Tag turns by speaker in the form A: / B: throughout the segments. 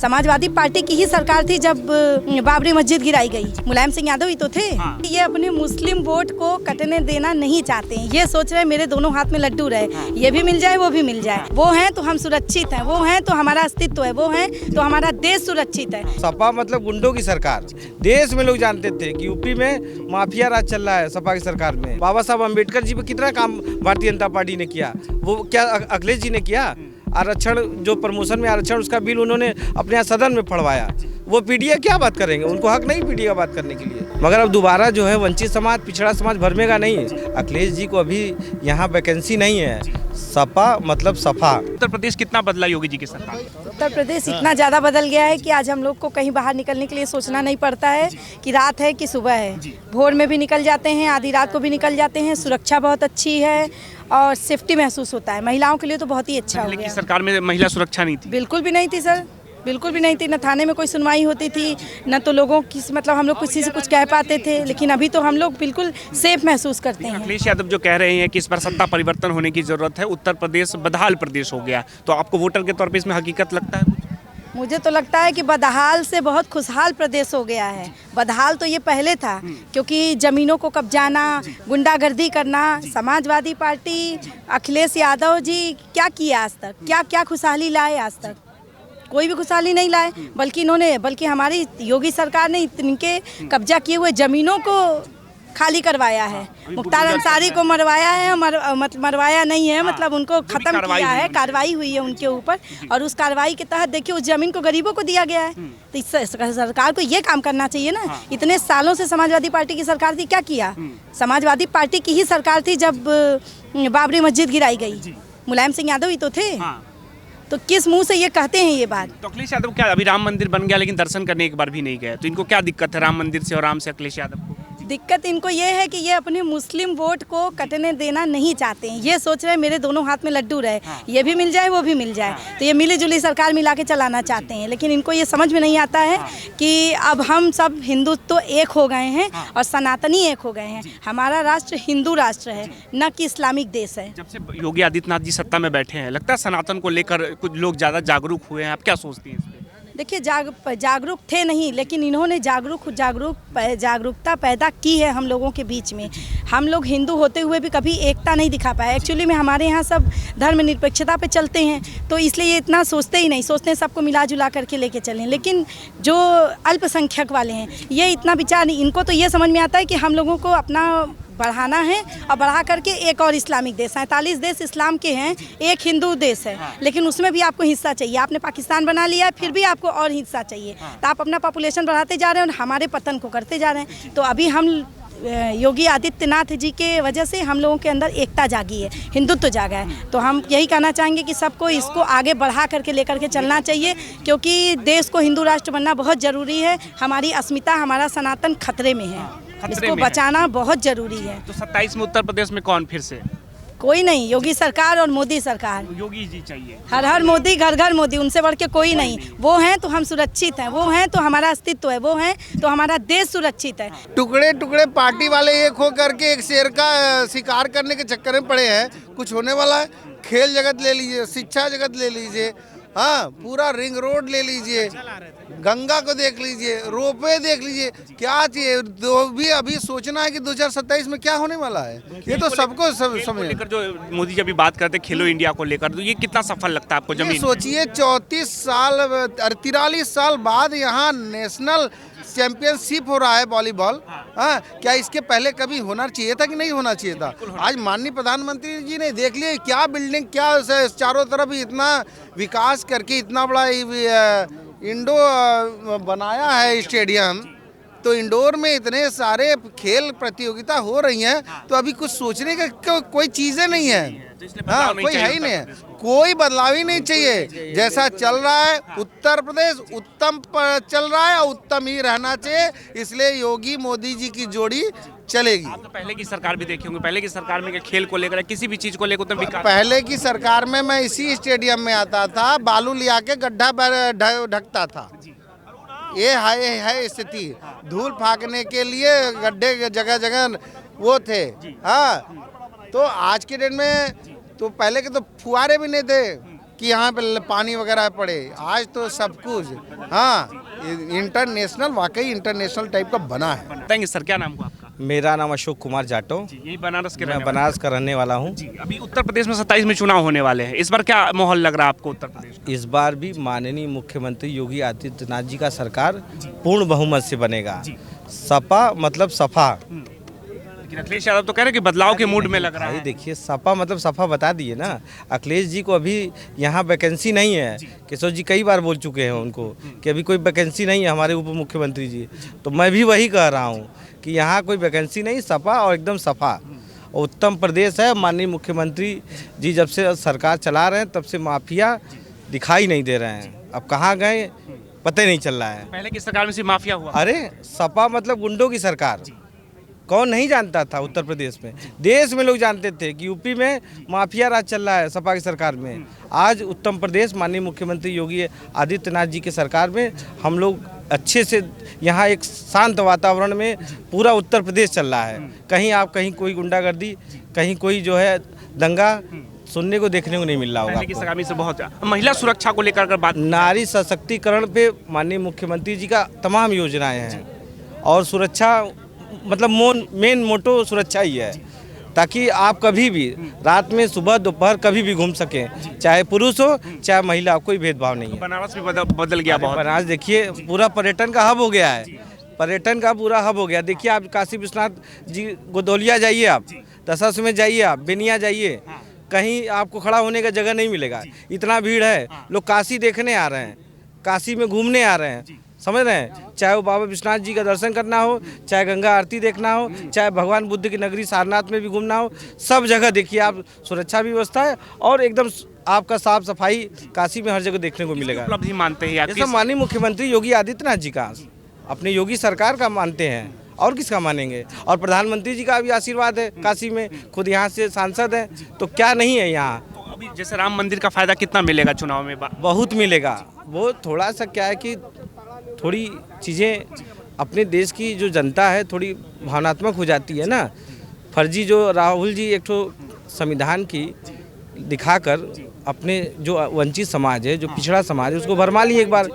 A: Samajwadi party की ही सरकार थी जब बाबरी मस्जिद गिराई गई। मुलायम सिंह यादव ही तो थे। ये अपने मुस्लिम वोट को कटने देना नहीं चाहते हैं। ये सोच रहे हैं मेरे दोनों हाथ में लड्डू रहे, ये भी मिल जाए वो भी मिल जाए। वो हैं तो हम सुरक्षित हैं, वो हैं तो हमारा अस्तित्व है, वो हैं तो हमारा देश सुरक्षित है।
B: सपा मतलब गुंडों की सरकार। देश में लोग जानते थे कि यूपी में माफिया राज चल रहा है सपा की सरकार में। बाबा साहब अम्बेडकर जी पे कितना काम भारतीय जनता पार्टी ने किया, वो क्या अखिलेश जी ने किया? आरक्षण जो प्रमोशन में आरक्षण उसका बिल उन्होंने अपने यहाँ सदन में पढ़वाया। वो पीडीए क्या बात करेंगे? उनको हक नहीं पीडीए का बात करने के लिए। मगर अब दोबारा जो है वंचित समाज, पिछड़ा समाज भरमेगा नहीं है। अखिलेश जी को अभी यहाँ वैकेंसी नहीं है। सपा मतलब सफा।
C: उत्तर प्रदेश कितना बदला योगी जी की सरकार?
A: उत्तर प्रदेश इतना ज़्यादा बदल गया है कि आज हम लोग को कहीं बाहर निकलने के लिए सोचना नहीं पड़ता है कि रात है कि सुबह है। भोर में भी निकल जाते हैं, आधी रात को भी निकल जाते हैं। सुरक्षा बहुत अच्छी है और सेफ्टी महसूस होता है। महिलाओं के लिए तो बहुत ही अच्छा हो
C: पहले की
A: गया।
C: सरकार में महिला सुरक्षा नहीं थी?
A: बिल्कुल भी नहीं थी सर, बिल्कुल भी नहीं थी। न थाने में कोई सुनवाई होती थी, न तो लोगों की मतलब हम लोग किसी से कुछ कह पाते थे। लेकिन अभी तो हम लोग बिल्कुल सेफ महसूस करते हैं।
C: अखिलेश यादव जो कह रहे हैं कि इस पर सत्ता परिवर्तन होने की जरूरत है, उत्तर प्रदेश बदहाल प्रदेश हो गया, तो आपको वोटर के तौर पे इसमें हकीकत लगता है?
A: मुझे तो लगता है कि बदहाल से बहुत खुशहाल प्रदेश हो गया है। बदहाल तो ये पहले था, क्योंकि ज़मीनों को कब्जाना, गुंडागर्दी करना। समाजवादी पार्टी, अखिलेश यादव जी क्या किया आज तक? क्या क्या खुशहाली लाए आज तक? कोई भी खुशहाली नहीं लाए। बल्कि हमारी योगी सरकार ने इनके कब्जा किए हुए ज़मीनों को खाली करवाया है। मुख्तार अंसारी को मरवाया है, मरवाया नहीं है, मतलब उनको खत्म किया है। कार्रवाई हुई है उनके ऊपर और उस कार्रवाई के तहत देखिए उस जमीन को गरीबों को दिया गया है। तो इस सरकार को ये काम करना चाहिए ना। इतने सालों से समाजवादी पार्टी की सरकार थी, क्या किया? समाजवादी पार्टी की ही सरकार थी जब बाबरी मस्जिद गिराई गई। मुलायम सिंह यादव ही तो थे। तो किस मुंह से ये कहते हैं ये बात?
C: तो अखिलेश यादव क्या अभी राम मंदिर बन गया लेकिन दर्शन करने एक बार भी नहीं गए, तो इनको क्या दिक्कत है राम मंदिर से और राम से अखिलेश यादव को?
A: दिक्कत इनको ये है कि ये अपने मुस्लिम वोट को कटने देना नहीं चाहते हैं। ये सोच रहे हैं मेरे दोनों हाथ में लड्डू रहे, ये भी मिल जाए वो भी मिल जाए। तो ये मिली जुली सरकार मिला के चलाना चाहते हैं। लेकिन इनको ये समझ में नहीं आता है कि अब हम सब हिंदुत्व एक हो गए हैं और सनातनी एक हो गए हैं। हमारा राष्ट्र हिंदू राष्ट्र है, न कि इस्लामिक देश है।
C: जब से योगी आदित्यनाथ जी सत्ता में बैठे हैं, लगता है सनातन को लेकर कुछ लोग ज़्यादा जागरूक हुए हैं। आप क्या सोचती हैं इस पे?
A: देखिए जागरूक थे नहीं, लेकिन इन्होंने जागरूकता पैदा की है हम लोगों के बीच में। हम लोग हिंदू होते हुए भी कभी एकता नहीं दिखा पाए। एक्चुअली में हमारे यहाँ सब धर्मनिरपेक्षता पे चलते हैं, तो इसलिए ये इतना सोचते ही नहीं। सोचते हैं सबको मिला जुला करके लेके चलें। लेकिन जो अल्पसंख्यक वाले हैं ये इतना विचार नहीं। इनको तो ये समझ में आता है कि हम लोगों को अपना बढ़ाना है और बढ़ा करके एक और इस्लामिक देश। 47 देश इस्लाम के हैं, एक हिंदू देश है, लेकिन उसमें भी आपको हिस्सा चाहिए। आपने पाकिस्तान बना लिया है, फिर भी आपको और हिस्सा चाहिए। तो आप अपना पॉपुलेशन बढ़ाते जा रहे हैं और हमारे पतन को करते जा रहे हैं। तो अभी हम योगी आदित्यनाथ जी के वजह से हम लोगों के अंदर एकता जागी है, हिंदुत्व जागा है। तो हम यही कहना चाहेंगे कि सबको इसको आगे बढ़ा करके लेकर के चलना चाहिए, क्योंकि देश को हिंदू राष्ट्र बनना बहुत ज़रूरी है। हमारी अस्मिता, हमारा सनातन खतरे में है, इसको बचाना बहुत ज़रूरी है।
C: तो 27 में उत्तर प्रदेश में कौन फिर से?
A: कोई नहीं, योगी सरकार और मोदी सरकार।
C: योगी जी चाहिए।
A: हर हर मोदी, घर घर मोदी, उनसे बढ़ के कोई नहीं। वो हैं तो हम सुरक्षित हैं, वो हैं तो हमारा अस्तित्व है, वो हैं तो हमारा देश सुरक्षित है।
D: टुकड़े टुकड़े पार्टी वाले एक हो करके एक शेर का शिकार करने के चक्कर में पड़े हैं। कुछ होने वाला है? खेल जगत ले लीजिए, शिक्षा जगत ले लीजिए, हाँ पूरा रिंग रोड ले लीजिए, गंगा को देख लीजिए, रोपवे देख लीजिए, क्या चाहिए? दो भी अभी सोचना है कि 2027 में क्या होने वाला है, ये तो सबको समझ
C: लेकर जो मोदी जी अभी बात करते हैं खेलो इंडिया को लेकर, तो ये कितना सफल लगता है आपको? जमीन
D: सोचिए 43 साल बाद यहाँ नेशनल चैंपियनशिप हो रहा है वॉलीबॉल। हाँ, क्या इसके पहले कभी होना चाहिए था कि नहीं होना चाहिए था? आज माननीय प्रधानमंत्री जी ने देख लिया क्या बिल्डिंग, क्या चारों तरफ इतना विकास करके इतना बड़ा इंडो बनाया है स्टेडियम। तो इंडोर में इतने सारे खेल प्रतियोगिता हो रही हैं, तो अभी कुछ सोचने का कोई चीज़ें नहीं है। हाँ, कोई है ही नहीं है, कोई बदलाव ही नहीं चाहिए। जैसा चल रहा है उत्तर प्रदेश उत्तम चल रहा है और उत्तम ही रहना चाहिए। इसलिए योगी मोदी जी की जोड़ी चलेगी।
C: आप तो पहले की सरकार भी देखे होंगे, पहले की सरकार में खेल को लेकर किसी भी चीज को लेकर विकास।
D: पहले की सरकार में मैं इसी स्टेडियम में आता था, बालू लिया के गड्ढा ढकता था। ये है स्थिति। धूल फाकने के लिए गड्ढे जगह जगह वो थे। हाँ, तो आज के दिन में तो पहले के तो फुहारे भी नहीं थे, कि यहाँ पे पानी वगैरह पड़े, आज तो सब कुछ हाँ इंटरनेशनल, वाकई इंटरनेशनल टाइप का बना है।
C: बताएंगे सर, क्या नाम हुआ आपका?
B: मेरा नाम अशोक कुमार जाटव,
C: यही बनारस के
B: मैं
C: रहने वाले
B: बनारस का रहने वाला हूँ।
C: हैं। अभी उत्तर प्रदेश में 27 में चुनाव होने वाले हैं, इस बार क्या माहौल लग रहा है आपको उत्तर प्रदेश का?
B: इस बार भी माननीय मुख्यमंत्री योगी आदित्यनाथ जी का सरकार पूर्ण बहुमत से बनेगा। सपा मतलब सफा।
C: लेकिन अखिलेश यादव तो कह रहे हैं कि बदलाव के मूड में लग रहा
B: भाई
C: है।
B: देखिए, सपा मतलब सफा बता दिए ना। अखिलेश जी को अभी यहाँ वैकेंसी नहीं है। किशोर जी कई बार बोल चुके हैं उनको कि अभी कोई वैकेंसी नहीं है हमारे उप मुख्यमंत्री जी। तो मैं भी वही कह रहा हूँ कि यहाँ कोई वैकेंसी नहीं, सपा और एकदम सफा। उत्तम प्रदेश है। माननीय मुख्यमंत्री जी जब से सरकार चला रहे हैं तब से माफिया दिखाई नहीं दे रहे हैं। अब कहाँ गए पता ही नहीं चल रहा है।
C: पहले की सरकार में सिर्फ माफिया हुआ।
B: अरे सपा मतलब गुंडों की सरकार। कौन नहीं जानता था उत्तर प्रदेश में? देश में लोग जानते थे कि यूपी में माफिया राज चल रहा है सपा की सरकार में। आज उत्तम प्रदेश माननीय मुख्यमंत्री योगी आदित्यनाथ जी की सरकार में हम लोग अच्छे से यहाँ एक शांत वातावरण में पूरा उत्तर प्रदेश चल रहा है। कहीं कोई गुंडागर्दी, कहीं कोई जो है दंगा सुनने को देखने को नहीं मिल रहा होगा
C: पहले की
B: आपको।
C: सरकार से बहुत महिला सुरक्षा को लेकर बात।
B: नारी सशक्तिकरण पे माननीय मुख्यमंत्री जी का तमाम योजनाएं हैं और सुरक्षा मतलब मेन मोटो सुरक्षा ही है, ताकि आप कभी भी रात में सुबह दोपहर कभी भी घूम सकें, चाहे पुरुष हो चाहे महिला, कोई भेदभाव नहीं है।
C: बनारस भी बदल गया बहुत।
B: बनारस देखिए पूरा पर्यटन का हब हो गया है। पर्यटन का पूरा हब हो गया। देखिए आप काशी विश्वनाथ जी गोदौलिया जाइए, आप दशाश्वमेध में जाइए, आप बेनिया जाइए, कहीं आपको खड़ा होने का जगह नहीं मिलेगा। इतना भीड़ है। लोग काशी देखने आ रहे हैं, काशी में घूमने आ रहे हैं, समझ रहे हैं। चाहे वो बाबा विश्वनाथ जी का दर्शन करना हो, चाहे गंगा आरती देखना हो, चाहे भगवान बुद्ध की नगरी सारनाथ में भी घूमना हो, सब जगह देखिए आप सुरक्षा व्यवस्था है और एकदम आपका साफ सफाई काशी में हर जगह देखने को मिलेगा।
C: उपलब्धि मानते हैं
B: ये
C: आपकी?
B: सब माननीय मुख्यमंत्री योगी आदित्यनाथ जी का, अपने योगी सरकार का मानते हैं और किसका मानेंगे। और प्रधानमंत्री जी का भी आशीर्वाद है। काशी में खुद यहाँ से सांसद हैं, तो क्या नहीं है यहाँ।
C: तो अभी जैसे राम मंदिर का फायदा कितना मिलेगा चुनाव में?
B: बहुत मिलेगा। वो थोड़ा सा क्या है कि थोड़ी चीज़ें अपने देश की जो जनता है थोड़ी भावनात्मक हो जाती है ना। फर्जी जो राहुल जी एक तो संविधान की दिखाकर अपने जो वंचित समाज है, जो पिछड़ा समाज है, उसको भरमा लिए एक बार।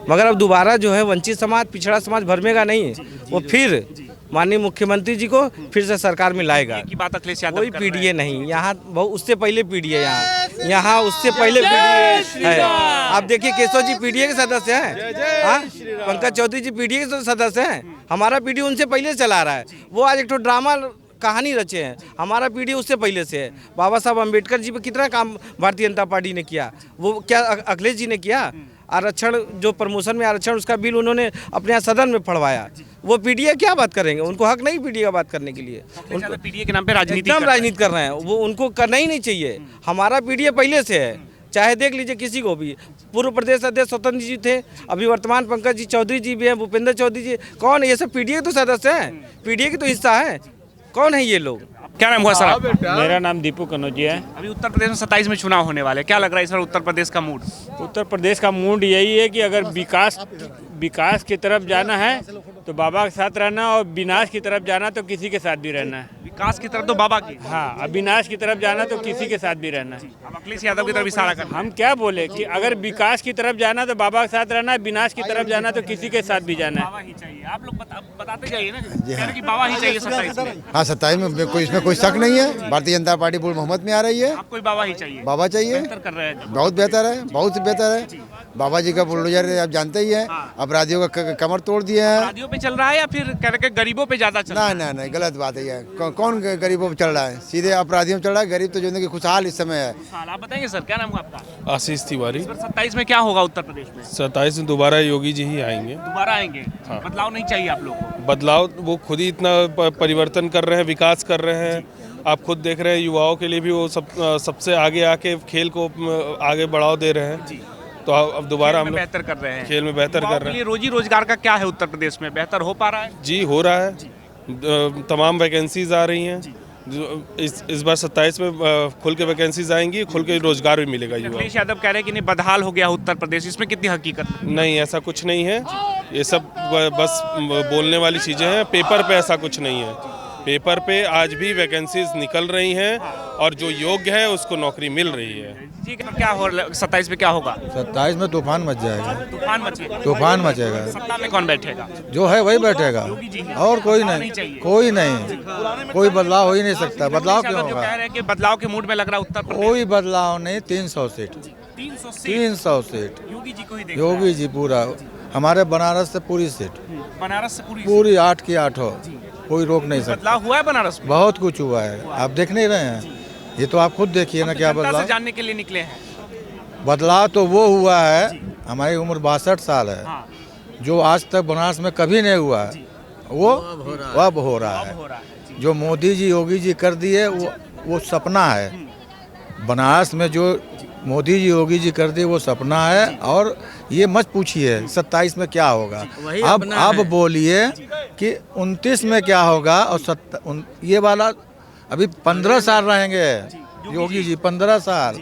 B: मगर अब दोबारा जो है वंचित समाज, पिछड़ा समाज भरमेगा नहीं। वो फिर माननीय मुख्यमंत्री जी को फिर से सरकार में लाएगा।
C: की बात अखिलेश यादव
B: कोई
C: कर रहे हैं।
B: पीडीए नहीं यहाँ, बहुत उससे पहले पीडीए यहाँ उससे पहले पीडीए है। आप देखिए केशव जी पीडीए के सदस्य हैं, हाँ? पंकज चौधरी जी पीडीए के सदस्य हैं। हमारा पीडीए उनसे पहले चला रहा है। वो आज एक तो ड्रामा कहानी रचे हैं। हमारा पीडीए उससे पहले से है। बाबा साहब अम्बेडकर जी पे कितना काम भारतीय जनता पार्टी ने किया, वो क्या अखिलेश जी ने किया? आरक्षण जो प्रमोशन में आरक्षण, उसका बिल उन्होंने अपने यहाँ सदन में पढ़वाया। वो पीडीए क्या बात करेंगे? उनको हक नहीं पीडीए का बात करने के लिए।
C: उनको पीडीए के नाम पे राजनीति
B: एकदम राजनीति कर रहे हैं। वो उनको करना ही नहीं चाहिए। हमारा पीडीए पहले से है। चाहे देख लीजिए किसी को भी। पूर्व प्रदेश अध्यक्ष स्वतंत्र जी थे, अभी वर्तमान पंकज जी चौधरी जी भी हैं, भूपेंद्र चौधरी जी। कौन है ये सब? पीडीए तो सदस्य हैं, पीडीए की तो हिस्सा है। कौन है ये लोग?
C: क्या नाम हुआ सर आपका?
E: मेरा नाम दीपू कनौजिया है।
C: अभी उत्तर प्रदेश में 27 में चुनाव होने वाले, क्या लग रहा है इस बार उत्तर प्रदेश का मूड?
E: उत्तर प्रदेश का मूड यही है कि अगर विकास की तरफ जाना है तो बाबा के साथ रहना, और विनाश की तरफ जाना तो किसी के साथ भी रहना है।
C: विकास की तरफ तो बाबा की,
E: हाँ, अब विनाश की तरफ जाना तो किसी के साथ भी रहना है।
C: अब अखिलेश यादव की तरफ इशारा करना।
E: हम क्या बोले कि अगर विकास की तरफ जाना तो बाबा के साथ रहना है, विनाश की तरफ जाना तो किसी के साथ भी जाना है।
C: बाबा ही चाहिए। आप लोग बताते जाइए ना, कह रहे कि बाबा ही चाहिए 27 में।
F: हाँ 27 में कोई इसमें कोई शक नहीं है। भारतीय जनता पार्टी पूर्ण बहुमत में आ रही है।
C: आपको बाबा ही चाहिए?
F: बाबा चाहिए,
C: बेहतर कर रहे हैं।
F: बहुत बेहतर है, बहुत बेहतर है। बाबा जी का बुलडोजर आप जानते ही हैं, अपराधियों का कमर तोड़ दिया है।
C: अपराधियों पे चल रहा है या फिर कह रहे कि गरीबों पे ज्यादा चल रहा है?
F: नहीं, गलत बात है ये। कौन गरीबों पे चल रहा है? सीधे अपराधियों पे चल रहा है। गरीब तो जो कि खुशहाल इस समय है।
C: आप बताएंगे सर, क्या नाम हुआ आपका?
G: आशीष तिवारी।
C: 27 में क्या होगा उत्तर प्रदेश में?
G: 27 में दोबारा योगी जी ही आएंगे।
C: दोबारा आएंगे? बदलाव नहीं चाहिए आप लोगों को?
G: बदलाव वो खुद ही इतना परिवर्तन कर रहे हैं, विकास कर रहे हैं। आप खुद देख रहे हैं, युवाओं के लिए भी वो सबसे आगे आके खेल को आगे बढ़ावा दे रहे हैं। तो अब दोबारा हम लोग
C: बेहतर कर रहे हैं।
G: खेल में बेहतर कर रहे हैं।
C: रोजी रोजगार का क्या है उत्तर प्रदेश में? बेहतर हो पा रहा है?
G: जी हो रहा है। तमाम वैकेंसीज आ रही हैं। इस बार 27 में खुल के वैकेंसीज आएंगी, खुल के रोजगार भी मिलेगा युवाओं को।
C: अखिलेश यादव कह रहे हैं कि नहीं बदहाल हो गया उत्तर प्रदेश, इसमें कितनी हकीकत है?
G: नहीं, ऐसा कुछ नहीं है। ये सब बस बोलने वाली चीज़ें हैं, पेपर पे ऐसा कुछ नहीं है। पेपर पे आज भी वैकेंसीज निकल रही हैं और जो योग्य है उसको नौकरी मिल रही है।
C: जी क्या हो 27 में क्या होगा?
F: 27 में तूफान मच जाएगा,
C: तूफान मचेगा।
F: तूफान मचेगा।
C: सत्ता में कौन बैठेगा?
F: जो है वही बैठेगा, और कोई नहीं, कोई नहीं, कोई बदलाव हो ही नहीं सकता। बदलाव क्यों
C: जो
F: होगा?
C: कह रहे हैं कि बदलाव के मूड में लग रहा है उत्तर प्रदेश।
F: कोई बदलाव नहीं। 300 सीट, 300 सीट
C: योगी जी को ही देख
F: योगी जी पूरा। हमारे बनारस से पूरी सीट,
C: बनारस से
F: पूरी 8 की 8 हो, कोई रोक नहीं सकता।
C: बदलाव हुआ है बनारस में?
F: बहुत कुछ हुआ है, आप देख नहीं रहे हैं? ये तो आप खुद देखिए ना क्या
C: जनता से
F: बदलाव।
C: जानने के लिए निकले हैं।
F: बदलाव तो वो हुआ है, हमारी उम्र 62 साल है,
C: हाँ।
F: जो आज तक बनारस में कभी नहीं हुआ है, वो अब हो रहा है।
C: हो रहा है।
F: जो मोदी जी योगी जी कर दिए वो सपना है। बनारस में जो मोदी जी योगी जी कर दिए वो सपना है। और ये मत पूछिए 27 में क्या होगा, अब बोलिए कि 29 में क्या होगा। और ये वाला अभी 15 साल रहेंगे योगी जी, 15 साल,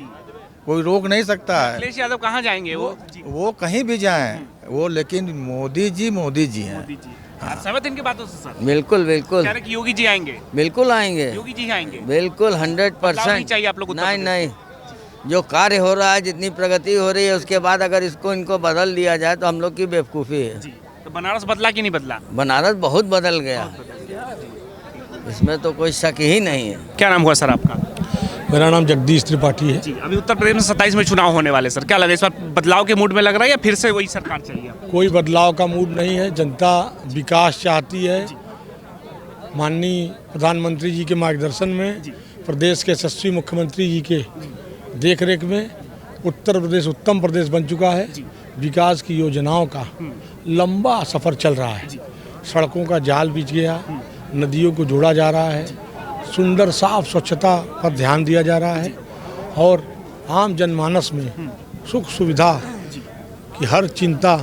F: कोई रोक नहीं सकता है।
C: अखिलेश यादव कहाँ जाएंगे?
F: वो कहीं भी जाएं वो, लेकिन मोदी जी हैं।
C: आप सहमत इनकी बातों से सर?
H: बिल्कुल बिल्कुल
C: कह रहे कि योगी जी आएंगे।
H: बिल्कुल आएंगे,
C: योगी जी आएंगे।
H: बिल्कुल
C: बदलाव नहीं
H: 100%।
C: चाहिए आप लोग उत्तर
H: नहीं
C: प्रदेश?
H: नहीं, जो कार्य हो रहा है, जितनी प्रगति हो रही है, उसके बाद अगर इनको बदल दिया जाए तो हम लोग की बेवकूफ़ी है।
C: तो बनारस बदला कि नहीं बदला?
H: बनारस बहुत बदल गया, इसमें तो कोई शक ही नहीं है।
C: क्या नाम हुआ सर आपका?
I: मेरा नाम जगदीश त्रिपाठी है।
C: जी अभी उत्तर प्रदेश में 27 में चुनाव होने वाले सर, क्या लगा इस बार बदलाव के मूड में लग रहा है या फिर से वही सरकार चाहिए आपको?
I: कोई बदलाव का मूड नहीं है, जनता विकास चाहती है। माननीय प्रधानमंत्री जी के मार्गदर्शन में, प्रदेश के यशस्वी मुख्यमंत्री जी के देखरेख में उत्तर प्रदेश उत्तम प्रदेश बन चुका है। विकास की योजनाओं का लंबा सफ़र चल रहा है। सड़कों का जाल बिछ गया, नदियों को जोड़ा जा रहा है, सुंदर साफ स्वच्छता पर ध्यान दिया जा रहा है और आम जनमानस में सुख सुविधा की हर चिंता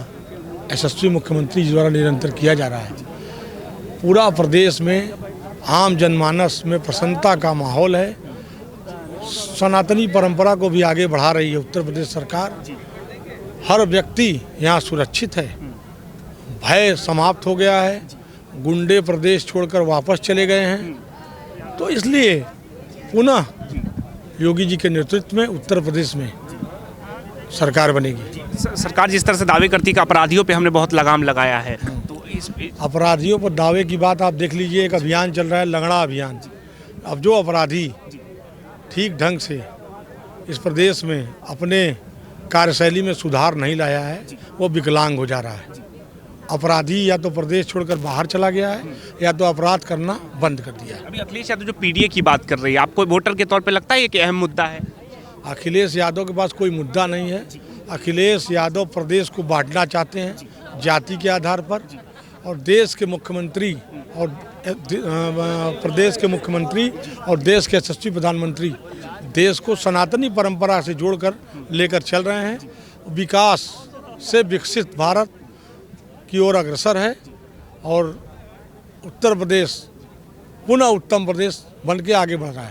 I: यशस्वी मुख्यमंत्री जी द्वारा निरंतर किया जा रहा है। पूरा प्रदेश में आम जनमानस में प्रसन्नता का माहौल है। सनातनी परंपरा को भी आगे बढ़ा रही है उत्तर प्रदेश सरकार। हर व्यक्ति यहाँ सुरक्षित है, भय समाप्त हो गया है, गुंडे प्रदेश छोड़कर वापस चले गए हैं। तो इसलिए पुनः योगी जी के नेतृत्व में उत्तर प्रदेश में सरकार बनेगी।
C: सरकार जिस तरह से दावे करती है कि अपराधियों पे हमने बहुत लगाम लगाया है, तो इस
I: अपराधियों पर दावे की बात आप देख लीजिए, एक अभियान चल रहा है, लंगड़ा अभियान। अब जो अपराधी ठीक ढंग से इस प्रदेश में अपने कार्यशैली में सुधार नहीं लाया है, वो विकलांग हो जा रहा है। अपराधी या तो प्रदेश छोड़कर बाहर चला गया है या तो अपराध करना बंद कर दिया है।
C: अभी अखिलेश यादव जो पीडीए की बात कर रही है, आपको वोटर के तौर पे लगता है ये कि अहम मुद्दा है?
I: अखिलेश यादव के पास कोई मुद्दा नहीं है। अखिलेश यादव प्रदेश को बांटना चाहते हैं जाति के आधार पर, और देश के मुख्यमंत्री और प्रदेश के मुख्यमंत्री और देश के यशस्वी प्रधानमंत्री देश को सनातनी परंपरा से जोड़कर लेकर चल रहे हैं। विकास से विकसित भारत की ओर अग्रसर है और उत्तर प्रदेश पुनः उत्तम प्रदेश बन के आगे बढ़ रहा है।